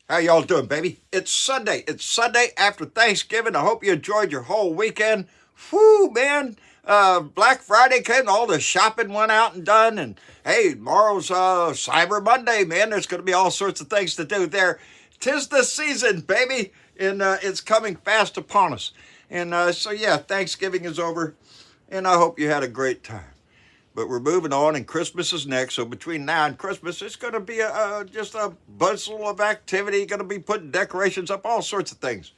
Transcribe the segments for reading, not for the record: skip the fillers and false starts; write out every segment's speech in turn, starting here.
How y'all doing, baby? It's Sunday. It's Sunday after Thanksgiving. I hope you enjoyed your whole weekend. Whew, man. Black Friday came, all the shopping went out and done. And hey, tomorrow's Cyber Monday, man. There's going to be all sorts of things to do there. 'Tis the season, baby. And it's coming fast upon us. And so, yeah, Thanksgiving is over. And I hope you had a great time. But we're moving on, and Christmas is next. So between now and Christmas, it's going to be just a bustle of activity. Going to be putting decorations up, all sorts of things.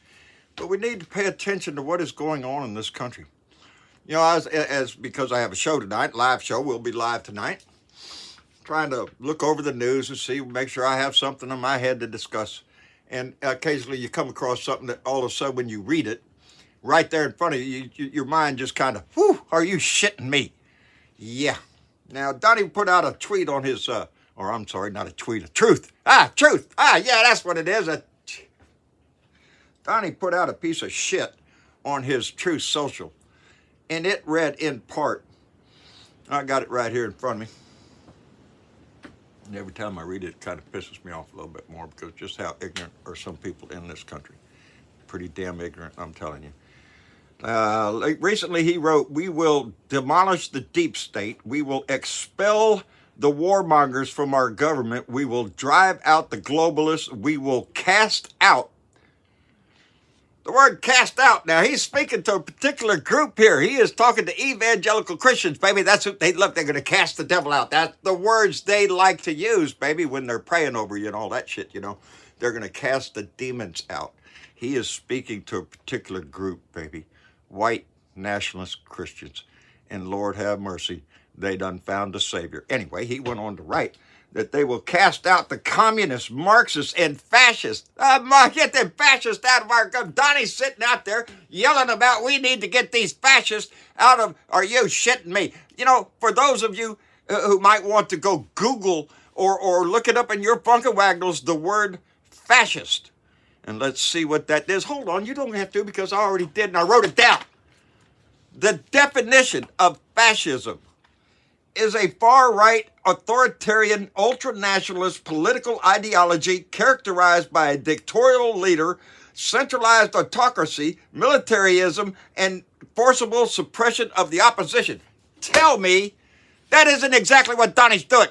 But we need to pay attention to what is going on in this country. You know, because I have a show tonight, live show. We'll be live tonight. Trying to look over the news and see, make sure I have something in my head to discuss. And occasionally you come across something that all of a sudden when you read it, right there in front of you, your mind just kind of, whew, are you shitting me? Yeah. Now, Donnie put out a tweet on his, or I'm sorry, not a tweet, a truth. Truth. Yeah, that's what it is. Donnie put out a piece of shit on his Truth Social. And it read in part, I got it right here in front of me. And every time I read it, it kind of pisses me off a little bit more because just how ignorant are some people in this country. Pretty damn ignorant, I'm telling you. Recently he wrote, "We will demolish the deep state. We will expel the warmongers from our government. We will drive out the globalists. We will cast out." The word cast out. Now he's speaking to a particular group here. He is talking to evangelical Christians, baby. That's what they look. They're going to cast the devil out. That's the words they like to use, baby, when they're praying over you and all that shit, you know. They're going to cast the demons out. He is speaking to a particular group, baby. White nationalist Christians. And Lord have mercy, they done found a savior. Anyway, he went on to write that they will cast out the communists, Marxists, and fascists. Get them fascists out of our government. Donnie's sitting out there yelling about we need to get these fascists out of, are you shitting me? You know, for those of you who might want to go Google or look it up in your Funkawaggles, the word fascist. And let's see what that is. Hold on, you don't have to because I already did and I wrote it down. The definition of fascism is a far-right, authoritarian, ultra-nationalist political ideology characterized by a dictatorial leader, centralized autocracy, militarism, and forcible suppression of the opposition. Tell me that isn't exactly what Donnie's doing.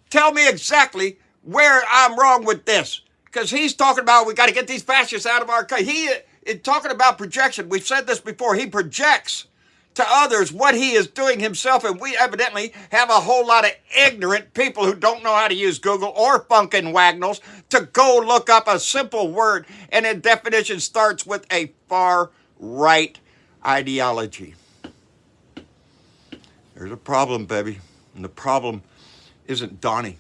Tell me exactly where I'm wrong with this. Because he's talking about we got to get these fascists out of our country. He is talking about projection. We've said this before. He projects to others what he is doing himself, and we evidently have a whole lot of ignorant people who don't know how to use Google or Funkin' Wagnalls to go look up a simple word, and the definition starts with a far-right ideology. There's a problem, baby, and the problem isn't Donnie.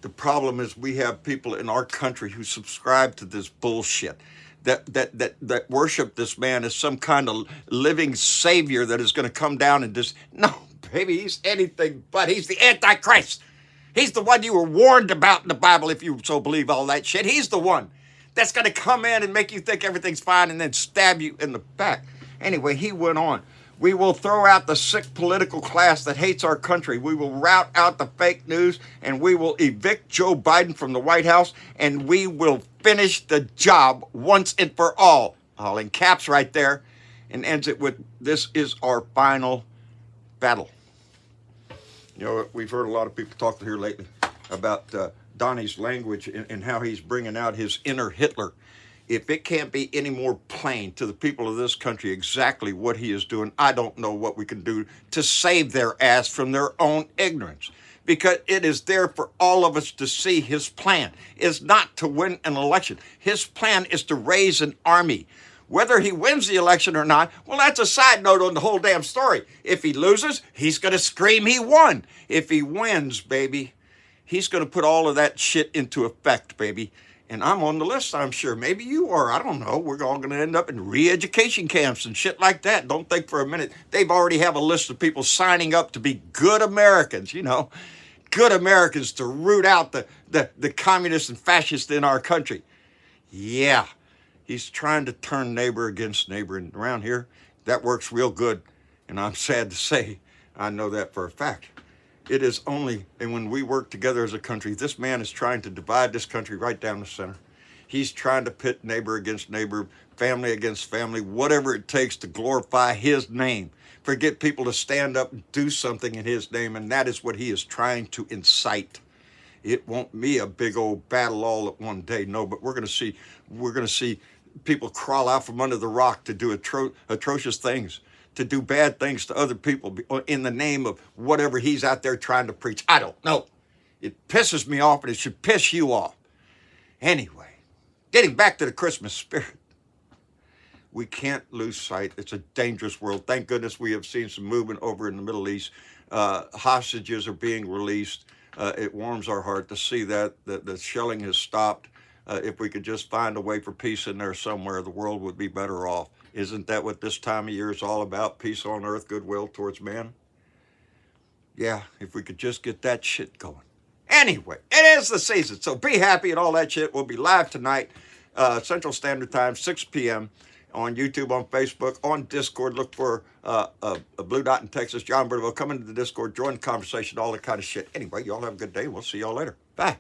The problem is we have people in our country who subscribe to this bullshit, that worship this man as some kind of living savior that is going to come down and just, no, baby, he's anything but. He's the Antichrist. He's the one you were warned about in the Bible, if you so believe all that shit. He's the one that's going to come in and make you think everything's fine and then stab you in the back. Anyway, he went on. We will throw out the sick political class that hates our country. We will rout out the fake news, and we will evict Joe Biden from the White House, and we will finish the job once and for all. All in caps right there, and ends it with, this is our final battle. You know, we've heard a lot of people talk here lately about Donnie's language and how he's bringing out his inner Hitler. If it can't be any more plain to the people of this country exactly what he is doing, I don't know what we can do to save their ass from their own ignorance. Because it is there for all of us to see his plan is not to win an election. His plan is to raise an army. Whether he wins the election or not, well, that's a side note on the whole damn story. If he loses, he's going to scream he won. If he wins, baby, he's going to put all of that shit into effect, baby. And I'm on the list, I'm sure. Maybe you are. I don't know. We're all going to end up in re-education camps and shit like that. Don't think for a minute. They've already have a list of people signing up to be good Americans, you know. Good Americans to root out the communists and fascists in our country. Yeah. He's trying to turn neighbor against neighbor. And around here, that works real good. And I'm sad to say, I know that for a fact. It is only, and when we work together as a country, this man is trying to divide this country right down the center. He's trying to pit neighbor against neighbor, family against family, whatever it takes to glorify his name. Forget people to stand up and do something in his name, and that is what he is trying to incite. It won't be a big old battle all at one day, no, but we're going to see people crawl out from under the rock to do atrocious things, to do bad things to other people in the name of whatever he's out there trying to preach. I don't know. It pisses me off, and it should piss you off. Anyway, getting back to the Christmas spirit. We can't lose sight. It's a dangerous world. Thank goodness we have seen some movement over in the Middle East. Hostages are being released. It warms our heart to see that the shelling has stopped. If we could just find a way for peace in there somewhere, the world would be better off. Isn't that what this time of year is all about? Peace on earth, goodwill towards men? Yeah, if we could just get that shit going. Anyway, it is the season, so be happy and all that shit. We'll be live tonight, Central Standard Time, 6 p.m. on YouTube, on Facebook, on Discord. Look for a Blue Dot in Texas, John Birdville. Come into the Discord, join the conversation, all that kind of shit. Anyway, y'all have a good day. We'll see y'all later. Bye.